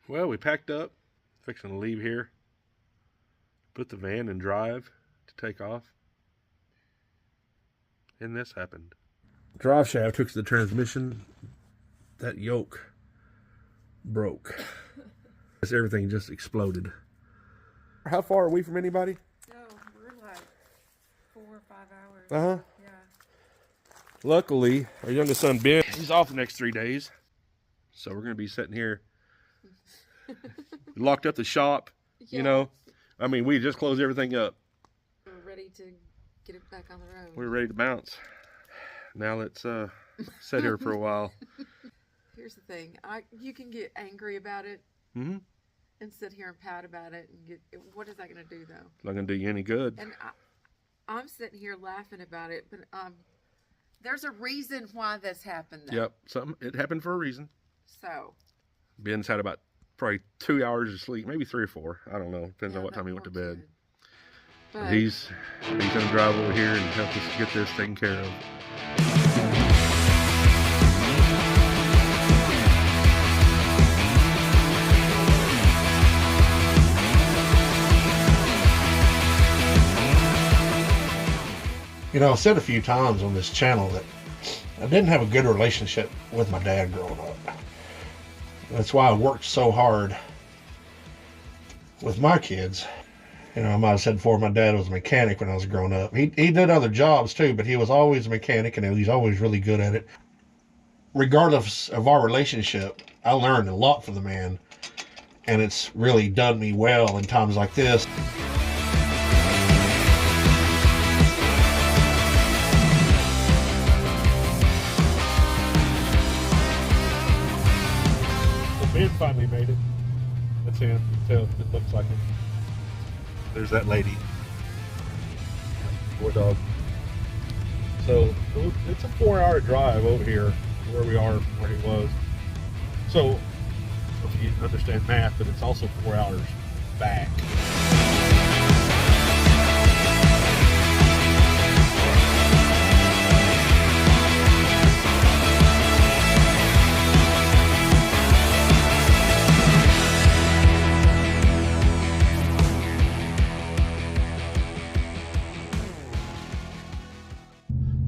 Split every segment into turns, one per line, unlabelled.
Well, we packed up, fixing to leave here. Put the van in drive to take off. And this happened. Drive shaft took the transmission. That yoke broke. Everything just exploded. How far are we from anybody?
No, we're like 4 or 5 hours.
Uh-huh.
Yeah.
Luckily, our youngest son, Ben, he's off the next 3 days. So we're going to be sitting here. We locked up the shop,
Yeah.
you know. I mean, we just closed everything up.
We're ready to get it back on the road.
We're ready to bounce. Now let's sit here for a while.
Here's the thing. You can get angry about it
Mm-hmm.
and sit here and pout about it. And what is that going to do, though?
Not going to do you any good.
And I'm sitting here laughing about it, but there's a reason why this happened, though.
Yep, it happened for a reason.
So.
Ben's had about probably 2 hours of sleep, maybe 3 or 4. I don't know. Depends on what time he went to bed. But he's going to drive over here and help us get this taken care of.
You know, I've said a few times on this channel that I didn't have a good relationship with my dad growing up. That's why I worked so hard with my kids. You know, I might have said before, my dad was a mechanic when I was growing up. He did other jobs too, but he was always a mechanic, and he's always really good at it. Regardless of our relationship, I learned a lot from the man, and it's really done me well in times like this.
Ben finally made it. That's him. Tell it looks like him. There's that lady. Poor dog. So it's a 4-hour drive over here where we are, where he was. So if you understand math, but it's also 4 hours back.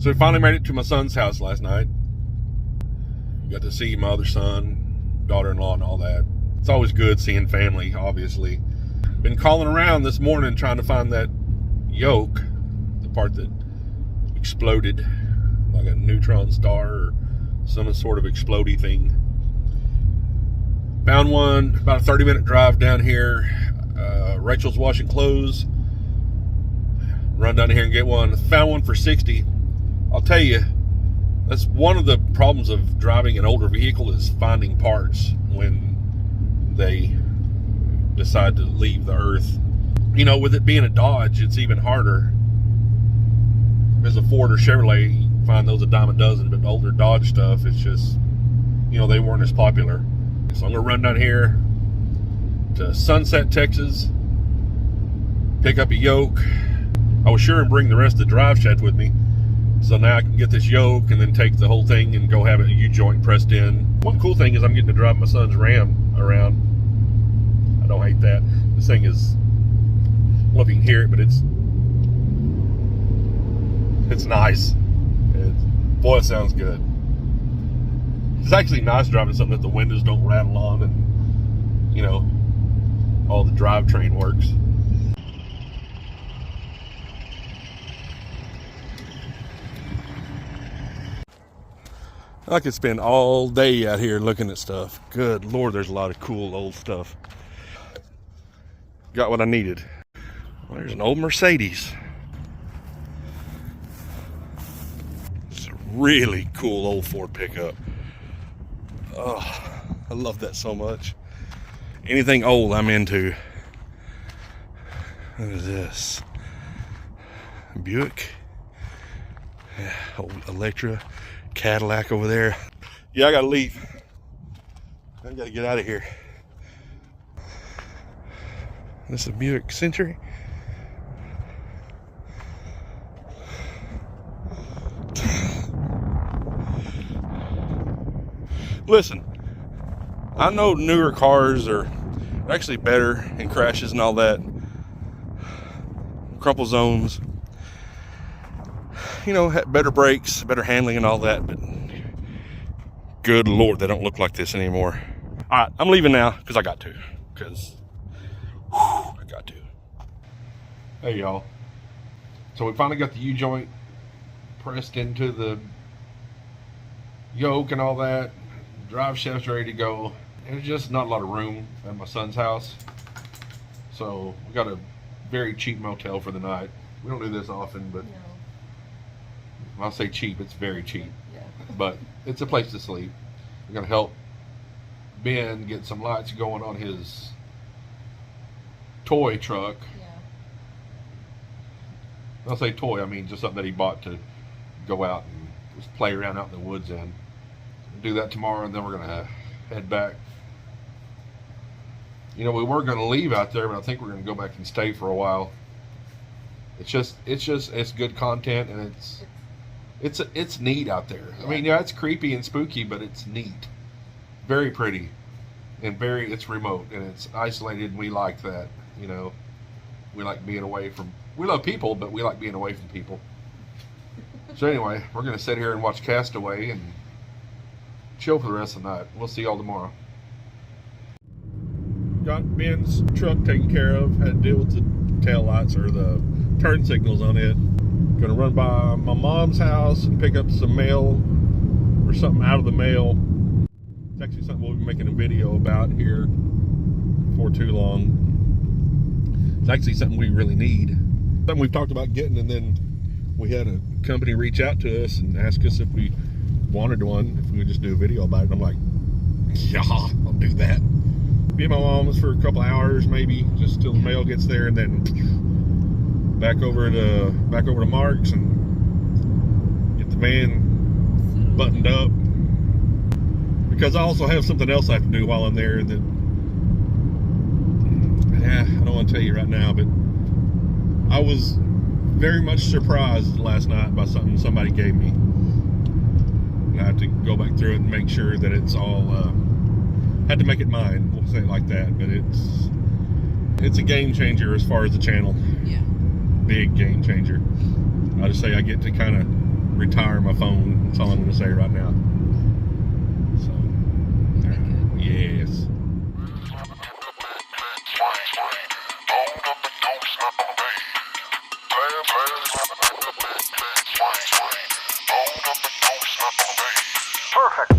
So we finally made it to my son's house last night. Got to see my other son, daughter-in-law, and all that. It's always good seeing family, obviously. Been calling around this morning trying to find that yoke, the part that exploded, like a neutron star or some sort of explodey thing. Found one about a 30-minute drive down here. Rachel's washing clothes. Run down here and get one. Found one for $60. I'll tell you, that's one of the problems of driving an older vehicle is finding parts when they decide to leave the earth. You know, with it being a Dodge, it's even harder. As a Ford or Chevrolet, you can find those a dime a dozen, but the older Dodge stuff, it's just, you know, they weren't as popular. So I'm going to run down here to Sunset, Texas, pick up a yoke. I was sure and bring the rest of the drive shaft with me. So now I can get this yoke and then take the whole thing and go have a U-joint pressed in. One cool thing is I'm getting to drive my son's Ram around. I don't hate that. This thing is, I don't know if you can hear it, but it's nice. Boy, it sounds good. It's actually nice driving something that the windows don't rattle on and, you know, all the drivetrain works. I could spend all day out here looking at stuff. Good Lord, there's a lot of cool old stuff. Got what I needed. Well, there's an old Mercedes. It's a really cool old Ford pickup. Oh, I love that so much. Anything old I'm into. What is this? Buick. Yeah, old Electra. Cadillac over there. Yeah, I gotta leave. I gotta get out of here. This is a Buick Century. Listen, I know newer cars are actually better in crashes and all that. Crumple zones, you know, better brakes, better handling and all that, but good Lord, they don't look like this anymore. All right, I'm leaving now because I got to. Hey, y'all. So we finally got the U-joint pressed into the yoke and all that. Drive shaft's ready to go. There's just not a lot of room at my son's house. So we got a very cheap motel for the night. We don't do this often, but when I say cheap, it's very cheap.
Yeah.
But it's a place to sleep. We're gonna help Ben get some lights going on his toy truck.
Yeah.
When I say toy, I mean just something that he bought to go out and just play around out in the woods in. Do that tomorrow, and then we're gonna head back. You know, we were gonna leave out there, but I think we're gonna go back and stay for a while. It's good content, and it's neat out there. I mean, yeah, it's creepy and spooky, but it's neat, very pretty, and it's remote and it's isolated, and we like that. You know, we like being away from. We love people, but we like being away from people. So anyway, we're gonna sit here and watch Castaway and chill for the rest of the night. We'll see y'all tomorrow. Got Ben's truck taken care of. Had to deal with the tail lights or the turn signals on it. Gonna run by my mom's house and pick up some mail or something out of the mail. It's actually something we'll be making a video about here before too long. It's actually something we really need. Something we've talked about getting, and then we had a company reach out to us and ask us if we wanted one, if we would just do a video about it. And I'm like, yeah, I'll do that. Be at my mom's for a couple hours, maybe, just till the mail gets there, and then back over to Mark's and get the van buttoned up. Because I also have something else I have to do while I'm there that, I don't want to tell you right now, but I was very much surprised last night by something somebody gave me. And I have to go back through it and make sure that it's all, had to make it mine, we'll say it like that, but it's a game changer as far as the channel.
Yeah. Big
game changer. I'll just say I get to kind of retire my phone. That's all I'm going to say right now. So, yes.
Perfect.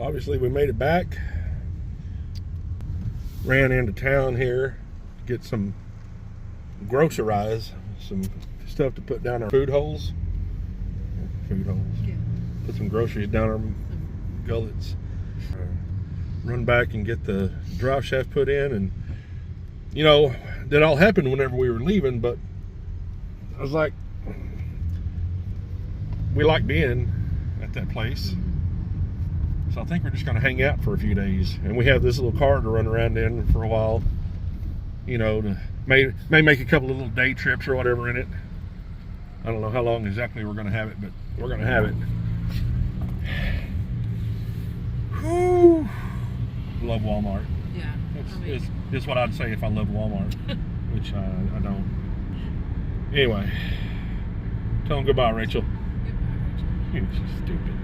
Obviously we made it back. Ran into town here to get some groceries, some stuff to put down our food holes. Yeah. Put some groceries down our gullets. Run back and get the drive shaft put in, and you know, that all happened whenever we were leaving, but I was like, we like being at that place. So I think we're just going to hang out for a few days. And we have this little car to run around in for a while. You know, may make a couple of little day trips or whatever in it. I don't know how long exactly we're going to have it, but we're going to have it. Whew. Love Walmart.
Yeah.
It's what I'd say if I love Walmart, which I don't. Anyway, tell them goodbye, Rachel.
Goodbye, Rachel.
You're stupid.